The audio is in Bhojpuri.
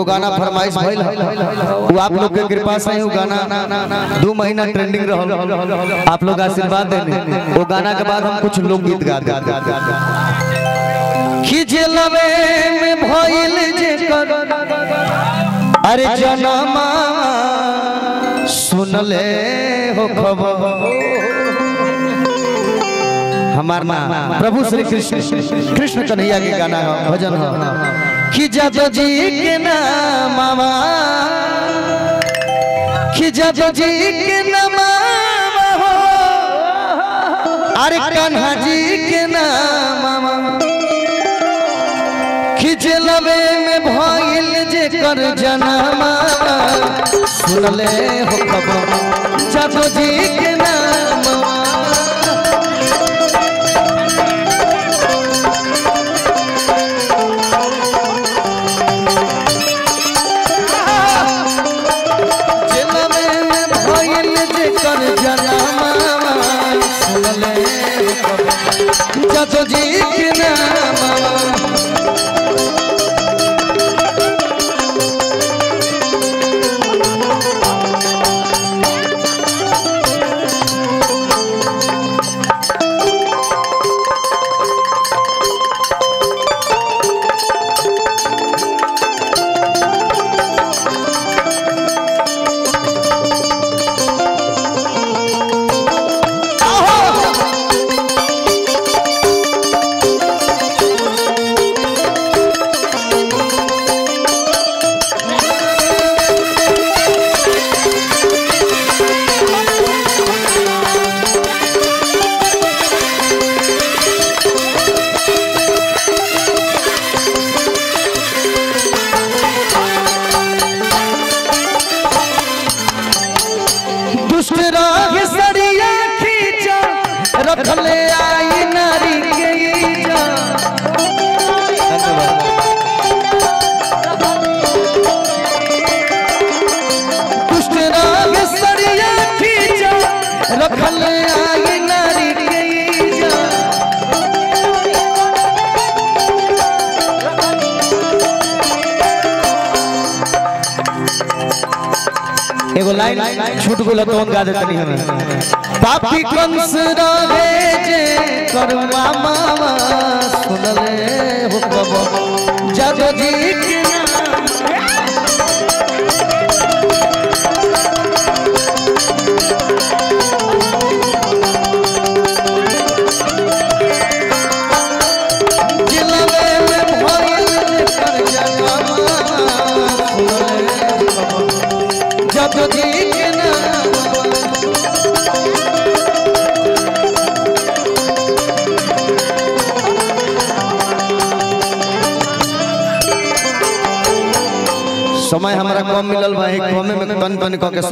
गाना फरमाइश भइल वो आप लोग के कृपा से वो गाना 2 महीना ट्रेंडिंग रहल। आप लोग आशीर्वाद देने वो गाना के बाद हम कुछ लोकगीत गा दे खिजलवे में भइल जे कर अरे जनमा सुनले हो खबर हमार नाम प्रभु श्री कृष्ण कन्हैया के गाना है भजन है कि जादव जी के नाम कि जादव जी के नाम हो अरे कान्हा जी के नाम खिजलवे में भइल जे कर जनमा सुनले हो खबर जादव जी के नाम जादव जी के नाम रखले आई नारी के दुष्ट राग सरिया खींचा रखले आई नारी के एगो लाइन छूट गेल तो गा देतनी हमें पापी कंस रहे जे करवा मामा सुनले हो कब जादव जी के जिलवे में भइल कर जनमा सुनले हो कब जादव जी के नाम समय हमारा कम मिलल बा कमे में तन तन के